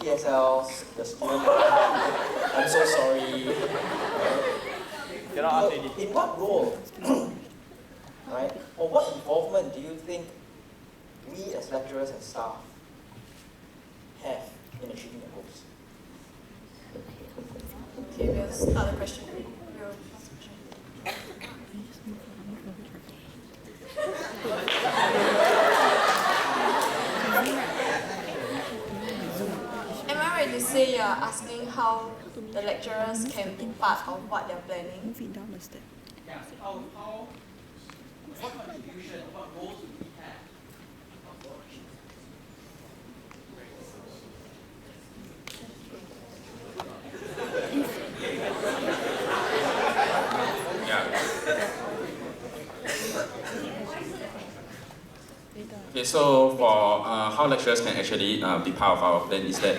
PSLs, the student. I'm so sorry. So, in what role, right, or what involvement do you think we as lecturers and staff have in achieving the goals? Okay, we'll start the question. We'll ask the question. Am I right to say you're asking how the lecturers can be part of what they're planning? Yeah, what contribution, what roles do we have? Okay, so for how lecturers can actually be part of our plan is that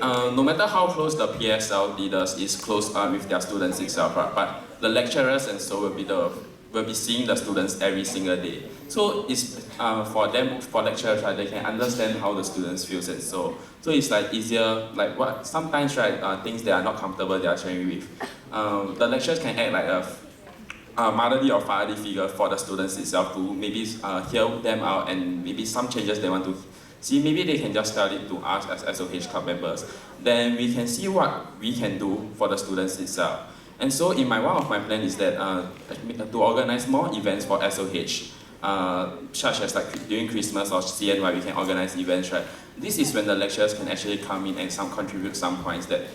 no matter how close the PSL leaders is close with their students itself, right, but the lecturers and so will be seeing the students every single day. So it's for lecturers, right, they can understand how the students feel, and so it's like easier, like what sometimes, right, things they are not comfortable they are sharing with. The lecturers can act like a motherly or fatherly figure for the students itself to maybe hear them out, and maybe some changes they want to see, maybe they can just tell it to us as SOH club members. Then we can see what we can do for the students itself. And so in one of my plans is that to organize more events for SOH, such as like during Christmas or CNY we can organize events, right? This is when the lecturers can actually come in and contribute some points that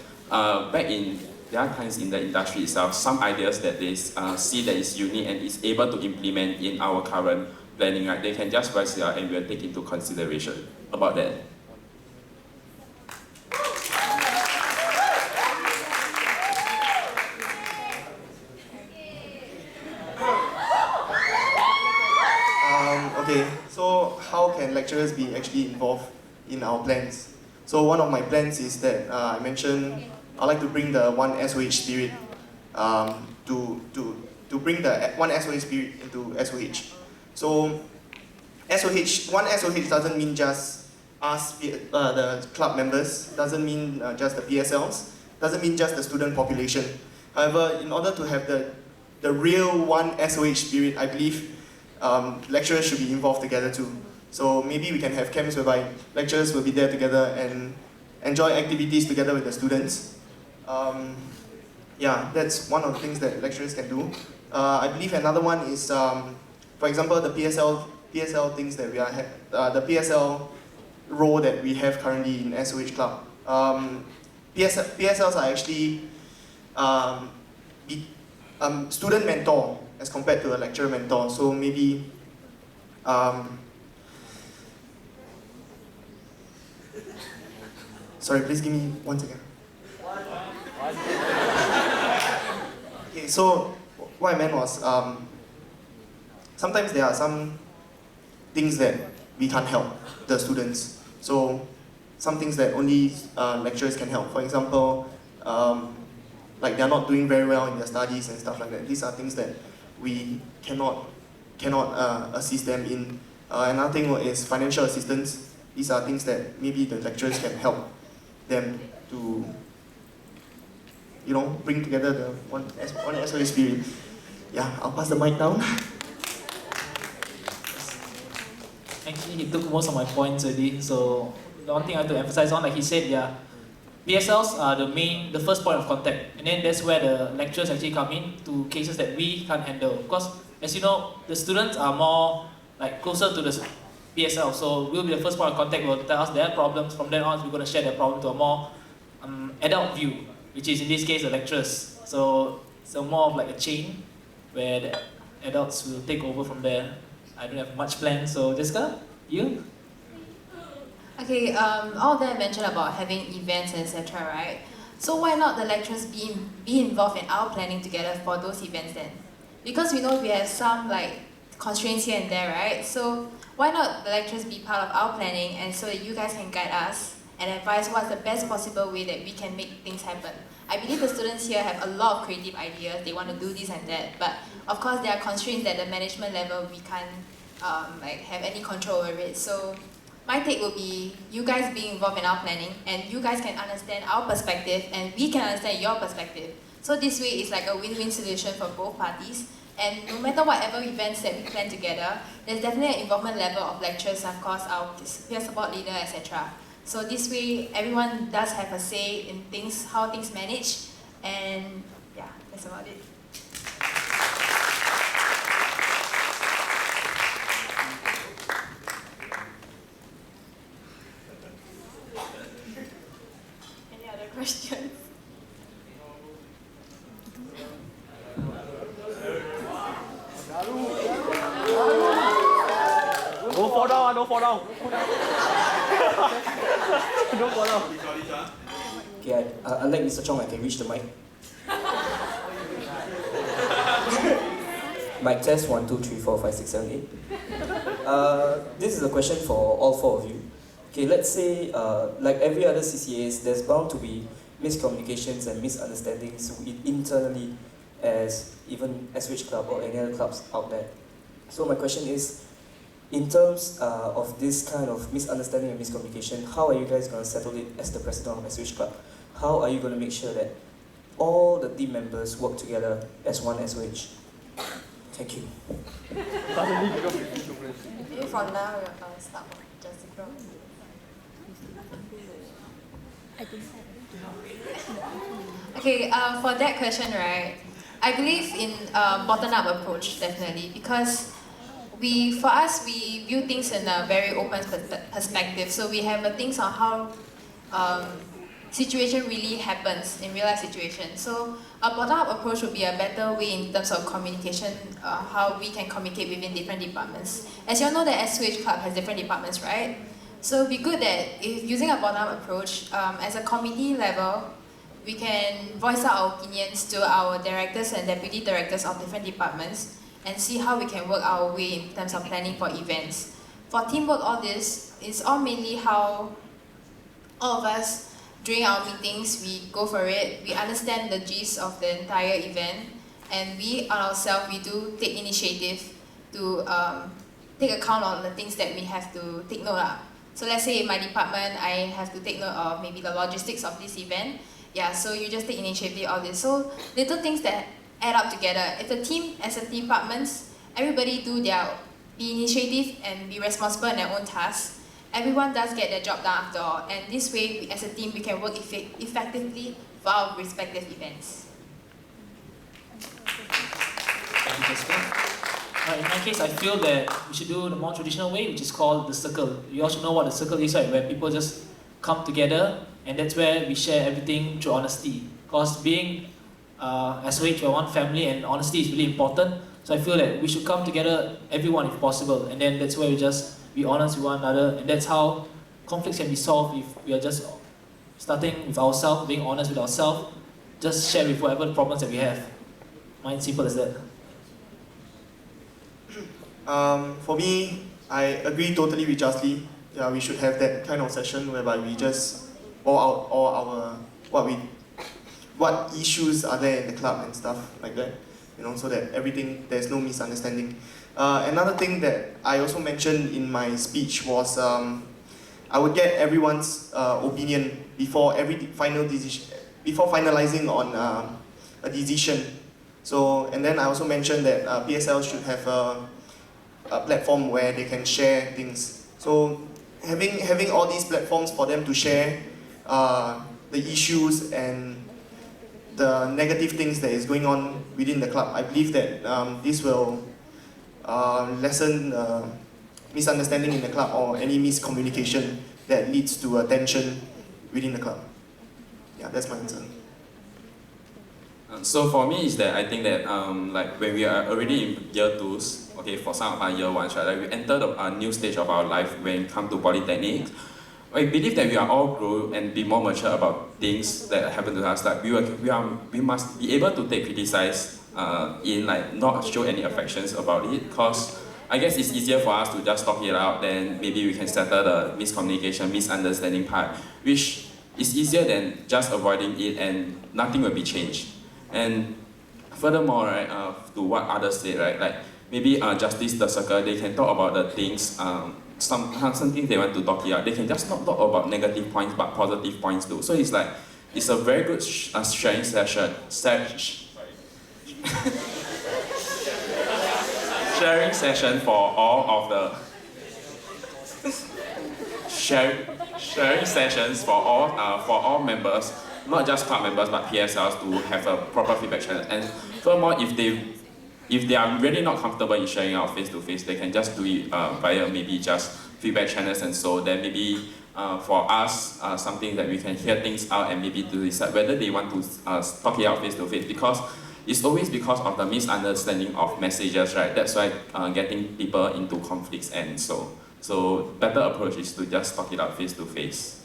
back in there are times in the industry itself, some ideas that they see that is unique and is able to implement in our current planning, right? They can just write it out and we'll take into consideration about that. Okay, so how can lecturers be actually involved in our plans? So one of my plans is that I mentioned I'd like to bring the one SOH spirit to bring the one SOH spirit into SOH. So one SOH doesn't mean just us, the club members, doesn't mean just the PSLs, doesn't mean just the student population. However, in order to have the real one SOH spirit, I believe lecturers should be involved together too. So maybe we can have camps whereby lecturers will be there together and enjoy activities together with the students. Yeah, that's one of the things that lecturers can do. I believe another one is, for example, the PSL things that we are, the PSL role that we have currently in SOH Club. PSLs are actually student mentor as compared to a lecturer mentor. So maybe sorry, please give me 1 second. Okay, so what I meant was sometimes there are some things that we can't help the students. So some things that only lecturers can help. For example, like they're not doing very well in their studies and stuff like that. These are things that we cannot assist them in. Another thing is financial assistance. These are things that maybe the lecturers can help them to, you know, bring together the one SOH spirit. Yeah, I'll pass the mic down. Actually, he took most of my points already. So the one thing I have to emphasize on, like he said, yeah, PSLs are the first point of contact, and then that's where the lecturers actually come in to cases that we can't handle. Because as you know, the students are more like closer to the PSL, so we'll be the first point of contact. We'll tell us their problems. From then on, we're going to share their problem to a more adult view, which is in this case the lecturers. So more of like a chain where the adults will take over from there. I don't have much planned, so Jessica, you? Okay, all of them mentioned about having events, etc., right? So why not the lecturers be involved in our planning together for those events then? Because we know we have some like constraints here and there, right? So why not the lecturers be part of our planning, and so that you guys can guide us and advise what's the best possible way that we can make things happen. I believe the students here have a lot of creative ideas, they want to do this and that, but of course there are constraints at the management level we can't like have any control over it. So my take would be you guys being involved in our planning, and you guys can understand our perspective, and we can understand your perspective. So this way, it's like a win-win solution for both parties. And no matter whatever events that we plan together, there's definitely an involvement level of lecturers, of course, our peer support leader, etc. So this way, everyone does have a say in things, how things manage, and yeah, that's about it. Any other questions? Don't fall down, don't fall down. Don't fall down. Okay, unlike Mr. Chong, I can reach the mic. Mic test 1, 2, 3, 4, 5, 6, 7, 8. This is a question for all four of you. Okay, let's say, like every other CCAs, there's bound to be miscommunications and misunderstandings internally as even SOH Club or any other clubs out there. So my question is, in terms of this kind of misunderstanding and miscommunication, how are you guys going to settle it as the president of SOH Club? How are you going to make sure that all the team members work together as one SOH? Thank you. Maybe for now, we'll start with Jessica. Okay, for that question, right, I believe in bottom-up approach, definitely, because for us, we view things in a very open perspective. So we have things on how situation really happens in real life situations. So a bottom-up approach would be a better way in terms of communication, how we can communicate within different departments. As you all know, the SOH Club has different departments, right? So it'd be good that if using a bottom-up approach, as a committee level, we can voice out our opinions to our directors and deputy directors of different departments and see how we can work our way in terms of planning for events. For teamwork, all this is all mainly how all of us, during our meetings, we go for it, we understand the gist of the entire event, and we on ourselves, we do take initiative to take account on the things that we have to take note of. So let's say in my department, I have to take note of maybe the logistics of this event. Yeah, so you just take initiative, all this. So little things that add up together. If the team, as a departments, everybody be initiative and be responsible in their own tasks, everyone does get their job done after all. And this way, as a team, we can work effectively for our respective events. Thank you, Jessica. In my case, I feel that we should do the more traditional way, which is called the circle. You also know what the circle is, right? Where people just come together, and that's where we share everything through honesty. Because being SOH, we're one family, and honesty is really important. So I feel that we should come together, everyone if possible, and then that's where we just be honest with one another, and that's how conflicts can be solved if we are just starting with ourselves, being honest with ourselves, just share with whatever problems that we have. Mine's simple as that. For me, I agree totally with Jasly. Yeah, we should have that kind of session whereby we just pour out all our what issues are there in the club and stuff like that, you know, so that there's no misunderstanding. Another thing that I also mentioned in my speech was I would get everyone's opinion before before finalizing on a decision. So, and then I also mentioned that PSL should have a platform where they can share things. So having all these platforms for them to share the issues and the negative things that is going on within the club, I believe that this will lessen misunderstanding in the club or any miscommunication that leads to a tension within the club. Yeah, that's my answer. So for me is that I think that like when we are already in year 2s, okay, for some of our year 1s, right, like we enter a new stage of our life when it comes to Polytechnic. I believe that we are all grow and be more mature about things that happen to us. Like we must be able to take criticize in like not show any affections about it, because I guess it's easier for us to just talk it out, then maybe we can settle the miscommunication, misunderstanding part, which is easier than just avoiding it and nothing will be changed. And furthermore, right, to what others say, right, like maybe Justice the Circle, they can talk about the things something they want to talk it out, they can just not talk about negative points but positive points too. So it's like, it's a very good sharing session. Sharing session for all of the sharing sessions for all members, not just club members but PSLs, to have a proper feedback channel. And furthermore, if they are really not comfortable in sharing out face to face, they can just do it via maybe just feedback channels, and so then maybe for us something that we can hear things out and maybe to decide whether they want to talk it out face to face, because it's always because of the misunderstanding of messages, right? That's why getting people into conflicts, and so better approach is to just talk it out face to face.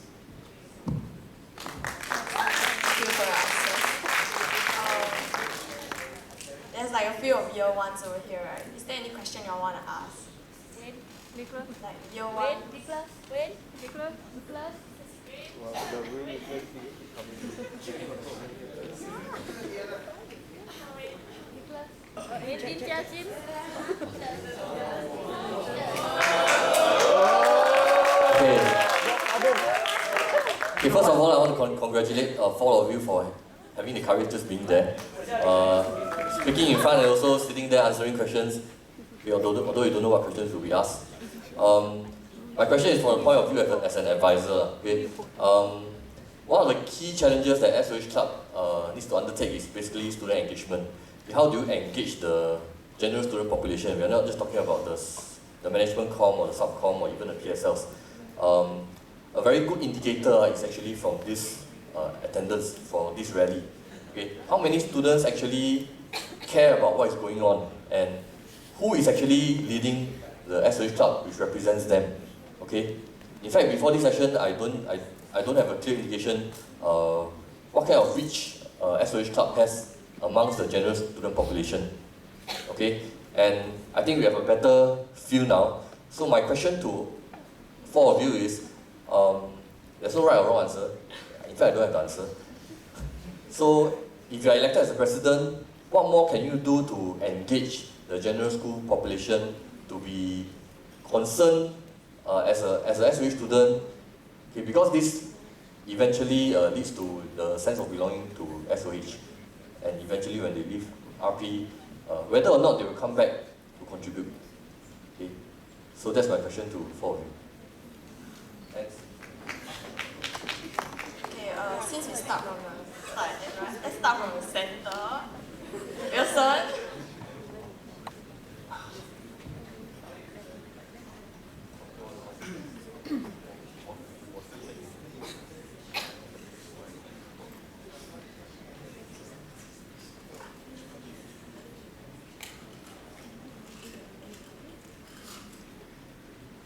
Thank you for your answer. There's like a few of year ones over here, right? Is there any question you all want to ask? Wait, Nicholas. Like year one. Nicholas. Wait, Nicholas. Nicholas. Okay, first of all, I want to congratulate four of you for having the courage just being there. Speaking in front and also sitting there answering questions, although you don't know what questions will be asked. My question is from the point of view as an advisor. Okay? One of the key challenges that SOH Club needs to undertake is basically student engagement. How do you engage the general student population? We are not just talking about the management comm or the subcomm or even the PSLs. A very good indicator is actually from this attendance for this rally. Okay? How many students actually care about what is going on, and who is actually leading the SOH Club which represents them? Okay? In fact, before this session, I don't have a clear indication what kind of reach SOH Club has amongst the general student population. Okay? And I think we have a better feel now. So my question to four of you is, there's no right or wrong answer. In fact, I don't have the answer. So if you are elected as a president, what more can you do to engage the general school population to be concerned as a SOH student? Okay, because this eventually leads to the sense of belonging to SOH, and eventually when they leave RP, whether or not they will come back to contribute. Okay, so that's my question to four of you. Thanks. Okay, since we start from the side, right? Let's start from the center. Wilson.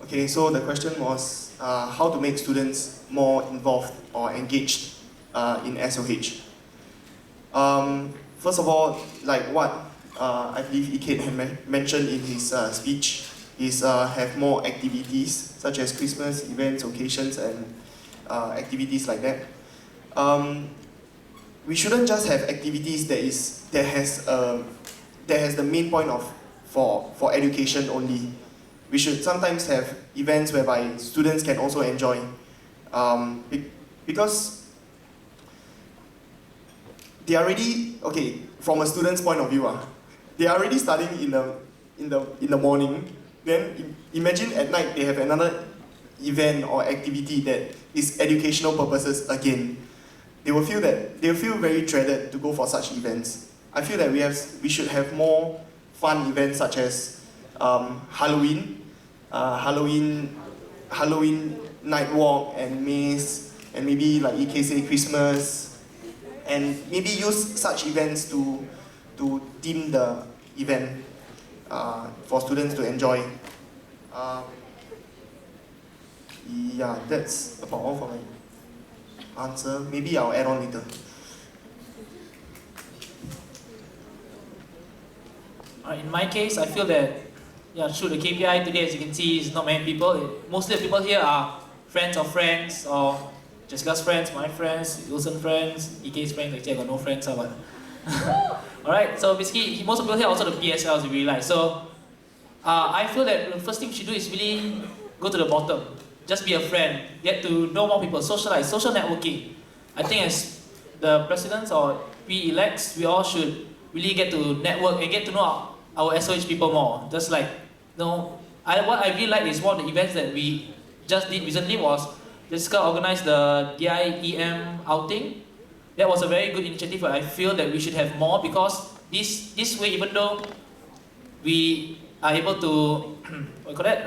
Okay, so the question was how to make students more involved or engaged in SOH. First of all, like what I believe Iked had mentioned in his speech, is have more activities such as Christmas events, occasions, and activities like that. We shouldn't just have activities that has the main point of for education only. We should sometimes have events whereby students can also enjoy, because they are already, okay, from a student's point of view, they are already studying in the morning. Then imagine at night they have another event or activity that is educational purposes again. They will feel very dreaded to go for such events. I feel that we should have more fun events such as Halloween night walk and maze, and maybe like EK say Christmas, and maybe use such events to theme the event for students to enjoy. Yeah, that's about all for my answer. Maybe I'll add on later. In my case, I feel that, yeah, through the KPI today, as you can see, it's not many people. Mostly the people here are friends of friends, or Jessica's friends, my friends, Wilson's friends, EK's friends. Actually, I got no friends, but alright, so basically, most of the people here are also the PSLs, we realize. So I feel that the first thing we should do is really go to the bottom. Just be a friend, get to know more people, socialize, social networking. I think as the presidents or we-elects, we all should really get to network and get to know our SOH people more. Just like, what I really like is one of the events that we just did recently was Jessica organized the DIEM outing. That was a very good initiative, but I feel that we should have more because this way, even though we are able to grab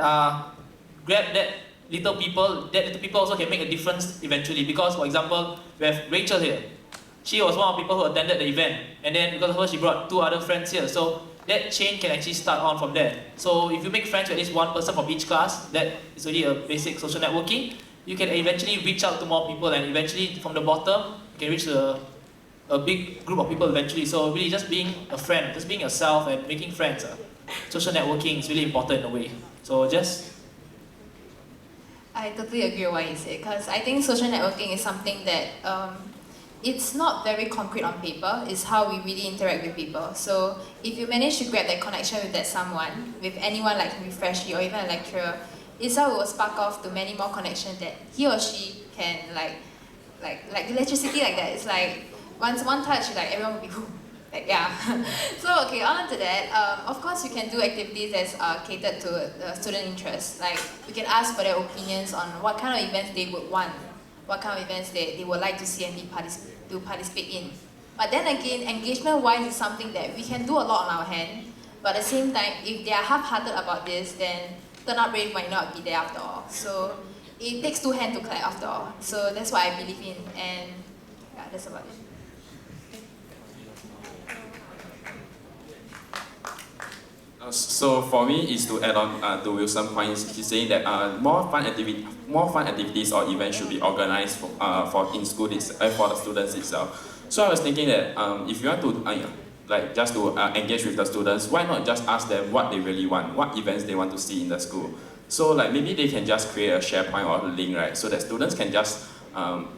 that little people also can make a difference eventually. Because, for example, we have Rachel here. She was one of the people who attended the event, and then because of her, she brought 2 other friends here. So that chain can actually start on from there. So if you make friends with at least one person from each class, that is already a basic social networking. You can eventually reach out to more people, and eventually from the bottom, you can reach a big group of people eventually. So really just being a friend, just being yourself and making friends. Social networking is really important in a way. So I totally agree with what you said, because I think social networking is something that it's not very concrete on paper, it's how we really interact with people. So if you manage to grab that connection with that someone, with anyone like maybe freshie or even a lecturer, it's how it will spark off to many more connections that he or she can like electricity like that. It's like once one touch, like everyone will be whoo. Like, yeah. So okay, on to that. Of course, we can do activities that's catered to student interests. Like we can ask for their opinions on what kind of events they would want, what kind of events they would like to see and participate in. But then again, engagement-wise is something that we can do a lot on our hand. But at the same time, if they are half-hearted about this, then turnout rate might not be there after all. So it takes 2 hands to clap after all. So that's what I believe in, and yeah, that's about it. So for me, is to add on to Wilson's points. He's saying that more fun activities or events should be organized for in school for the students itself. So I was thinking that if you want to just to engage with the students, why not just ask them what they really want, what events they want to see in the school. So like maybe they can just create a SharePoint or a link, right? So that students can just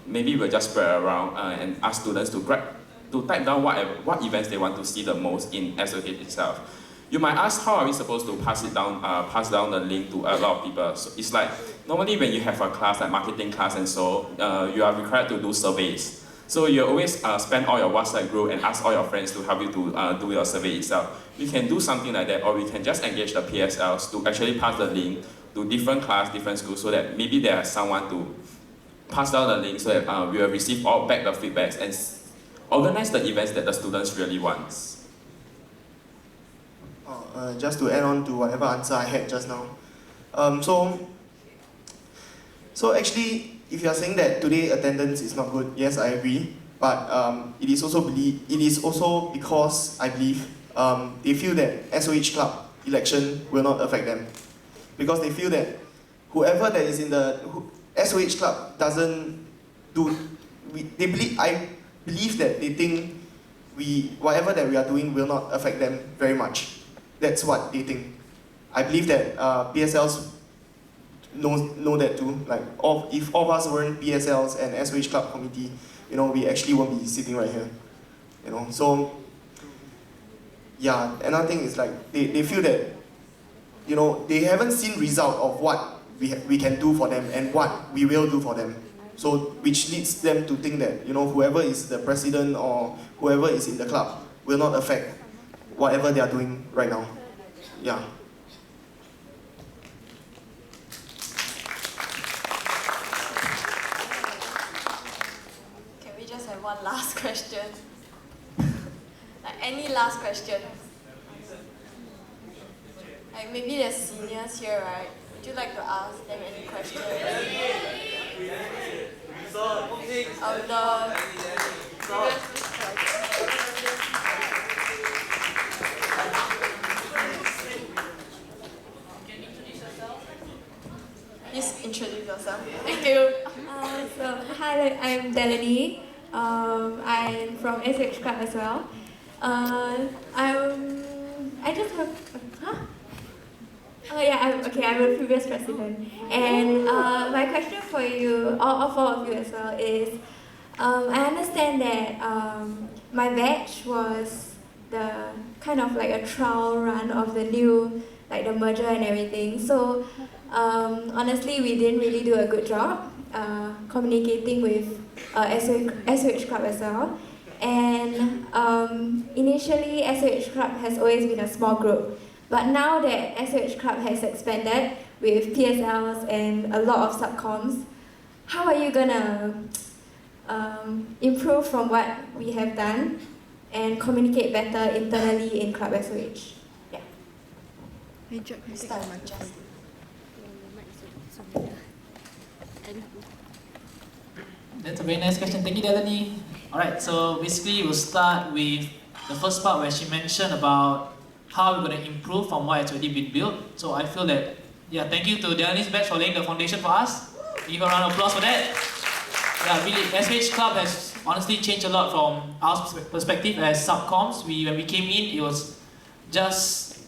maybe we'll just spread around and ask students to type down what events they want to see the most in SOH itself. You might ask, how are we supposed to pass down the link to a lot of people? So it's like, normally when you have a class, like marketing class and so, you are required to do surveys. So you always spend all your WhatsApp group and ask all your friends to help you to do your survey itself. We can do something like that, or we can just engage the PSLs to actually pass the link to different class, different schools, so that maybe there's someone to pass down the link so that we will receive all back the feedbacks and organize the events that the students really want. Just to add on to whatever answer I had just now. So actually, if you are saying that today attendance is not good, yes, I agree. But it is also because I believe they feel that SOH club election will not affect them, because they feel that whoever that is in the SOH club doesn't do. I believe that they think whatever that we are doing will not affect them very much. That's what they think. I believe that PSLs know that too. Like, if all of us weren't PSLs and SOH Club Committee, we actually won't be sitting right here. So yeah, another thing is like they feel that they haven't seen result of what we can do for them and what we will do for them. So which leads them to think that whoever is the president or whoever is in the club will not affect whatever they are doing right now. Yeah. Can we just have one last question? Like any last question? Like maybe there's seniors here, right? Would you like to ask them any questions? Please introduce yourself. Thank you. Hi, I'm Delaney. I'm from SOH Club as well. I just have. Oh yeah, I'm a previous president. And my question for you, all 4 of you as well, is I understand that my batch was the kind of like a trial run of the new, like the merger and everything. So honestly, we didn't really do a good job communicating with SOH Club as well. And initially, SOH Club has always been a small group. But now that SOH Club has expanded with PSLs and a lot of subcoms, how are you gonna improve from what we have done and communicate better internally in Club SOH? Yeah. That's a very nice question. Thank you, Delany. Alright, so basically we'll start with the first part where she mentioned about how we're going to improve from what has already been built. So I feel that, yeah, thank you to Delany's batch for laying the foundation for us. Give a round of applause for that. Yeah, really, SOH Club has honestly changed a lot from our perspective as subcoms. When we came in, it was just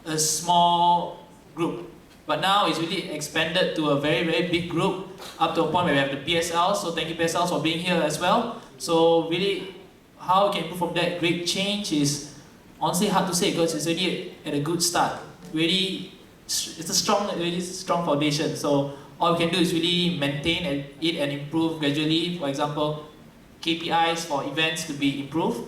a small group. But now it's really expanded to a very, very big group, up to a point where we have the PSL. So thank you PSLs for being here as well. So really, how we can improve from that great change is honestly hard to say because it's already at a good start. Really, it's a really strong foundation. So all we can do is really maintain it and improve gradually. For example, KPIs for events could be improved.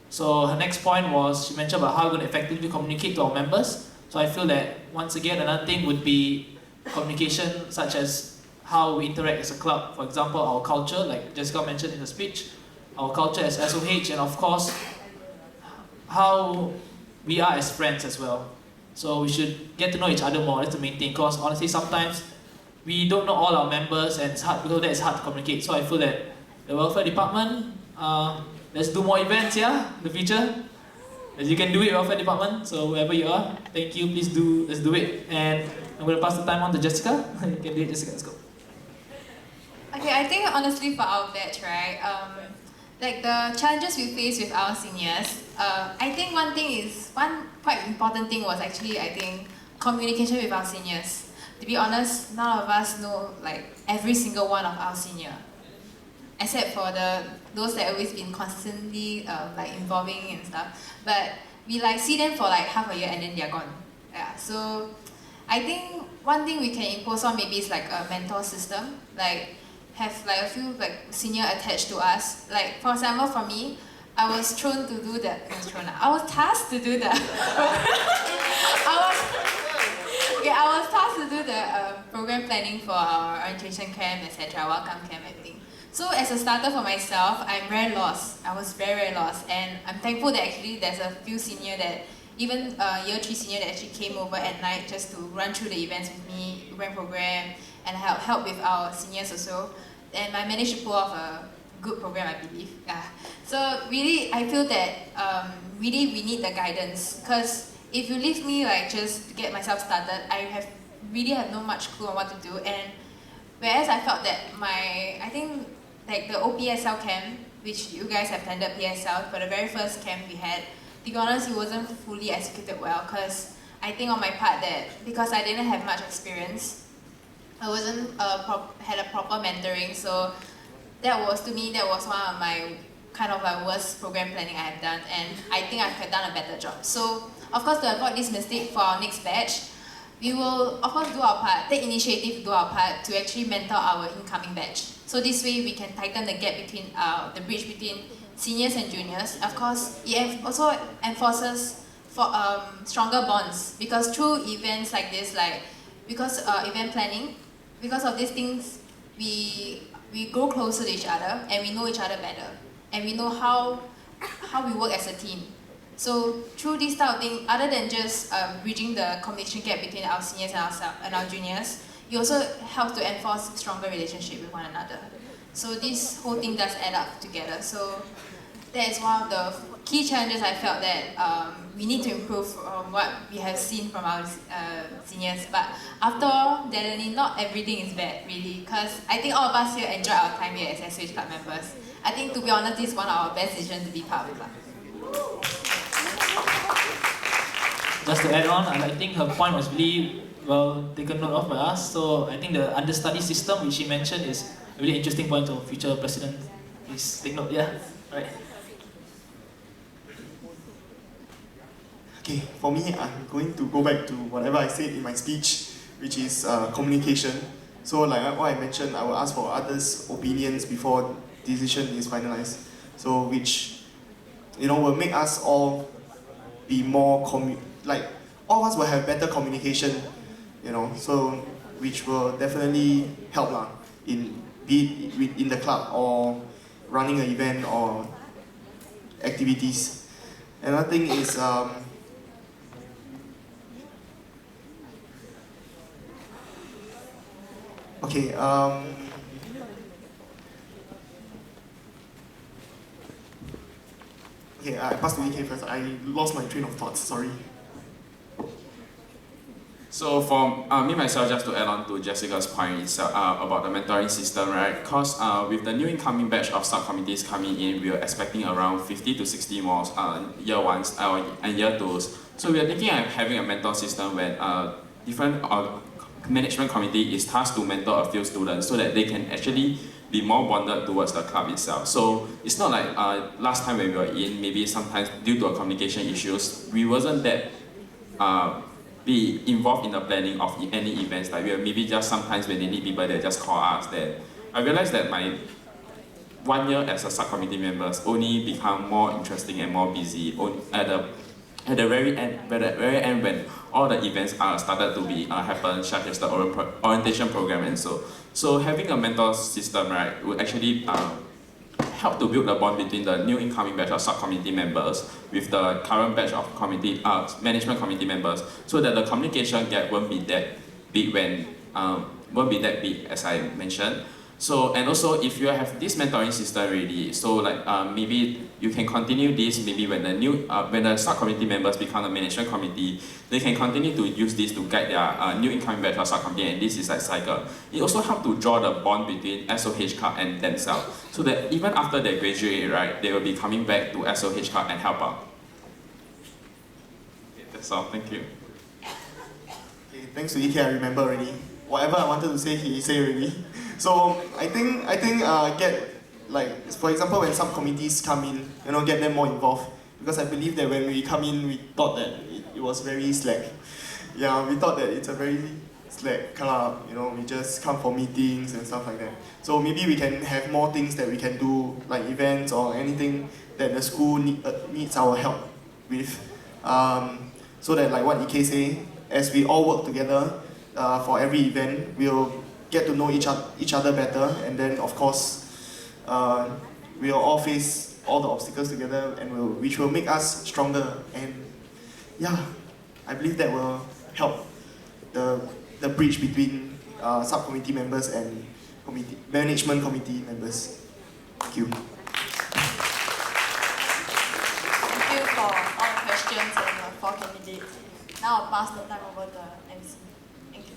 So her next point was, she mentioned about how we're going to effectively communicate to our members. So I feel that, once again, another thing would be communication, such as how we interact as a club. For example, our culture, like Jessica mentioned in the speech, our culture as SOH, and of course, how we are as friends as well. So we should get to know each other more, that's the main thing, because honestly, sometimes we don't know all our members, and it's hard, because that is hard to communicate. So I feel that the welfare department, let's do more events, yeah, in the future. As you can do it, welfare department, so wherever you are, thank you, please do, let's do it. And I'm going to pass the time on to Jessica. You can do it, Jessica, let's go. Okay, I think honestly for our batch, right, like the challenges we face with our seniors, I think one quite important thing was actually, I think, communication with our seniors. To be honest, none of us know like every single one of our senior, except for those that always been constantly like involving and stuff. But we like see them for like half a year and then they're gone. Yeah. So I think one thing we can impose on maybe is like a mentor system, like have like a few like senior attached to us. Like for example, for me, I was tasked to do the I was tasked to do the program planning for our orientation camp, etc., welcome camp, everything. So as a starter for myself, I'm very lost. I was very, very lost, and I'm thankful that actually there's a few senior that, even year 3 senior that actually came over at night just to run through the events with me, program, and help with our seniors also. And I managed to pull off a good program, I believe. Yeah. So really, I feel that really we need the guidance, because if you leave me like just to get myself started, I really have no much clue on what to do. And whereas I felt that I think like the OPSL camp, which you guys have attended PSL, for the very first camp we had, to be honest, it wasn't fully executed well, because I think on my part that because I didn't have much experience, I wasn't had a proper mentoring, so to me that was one of my kind of like worst program planning I have done, and I think I could have done a better job. So of course, to avoid this mistake for our next batch, we will of course do our part, take initiative to do our part to actually mentor our incoming batch. So this way we can tighten the gap between the bridge between seniors and juniors. Of course, it also enforces for stronger bonds, because through events like this, like because event planning, because of these things, we grow closer to each other and we know each other better, and we know how we work as a team. So through this type of thing, other than just bridging the communication gap between our seniors and our juniors, it also helps to enforce stronger relationship with one another. So this whole thing does add up together. So that is one of the key challenges I felt that we need to improve from what we have seen from our seniors. But after all, definitely not everything is bad, really, because I think all of us here enjoy our time here as SOH Club members. I think, to be honest, this is one of our best decisions to be part of the club. Just to add on, I think her point was really well taken note of by us. So I think the understudy system, which she mentioned, is a really interesting point of future president. Please take note, yeah? Right. Okay, for me, I'm going to go back to whatever I said in my speech. which is communication. So like what I mentioned, I will ask for others' opinions before decision is finalized. So which, you know, will make us all be more like all of us will have better communication, you know. So which will definitely help lah in be it in the club or running an event or activities. Another thing is okay. Okay, I pass to EK first. I lost my train of thoughts. Sorry. So for me myself, just to add on to Jessica's point itself, about the mentoring system, right? Because with the new incoming batch of subcommittees coming in, we are expecting around 50 to 60 more year ones and year twos. So we are thinking of having a mentor system when different management committee is tasked to mentor a few students so that they can actually be more bonded towards the club itself. So it's not like last time when we were in, maybe sometimes due to communication issues, we wasn't that be involved in the planning of any events. Like we are maybe just sometimes when they need people, they just call us. Then I realized that my 1 year as a subcommittee members only become more interesting and more busy at the very end when all the events are started to be happen, such as the orientation program and so having a mentor system, right, would actually help to build the bond between the new incoming batch of subcommittee members with the current batch of management committee members, so that the communication gap won't be that big as I mentioned. So, and also if you have this mentoring system already, so like maybe you can continue this maybe when the subcommittee members become the management committee, they can continue to use this to guide their new incoming batch of subcommittee, and this is like cycle. It also helps to draw the bond between SOH Club and themselves, so that even after they graduate, right, they will be coming back to SOH Club and help out. Okay, that's all, thank you. Okay, thanks to EK, I remember already. Whatever I wanted to say, he said already. So I think get, like, for example, when subcommittees come in, you know, get them more involved, because I believe that when we come in, we thought that it was very slack. Yeah, we thought that it's a very slack club, you know, we just come for meetings and stuff like that. So maybe we can have more things that we can do, like events or anything that the school needs our help with, so that, like what EK say, as we all work together for every event, we'll get to know each other better, and then of course we'll all face all the obstacles together, and which will make us stronger. And yeah, I believe that will help the bridge between subcommittee members and management committee members. Thank you. Thank you for all the questions and for candidates. Now I'll pass the time over to MC. Thank you.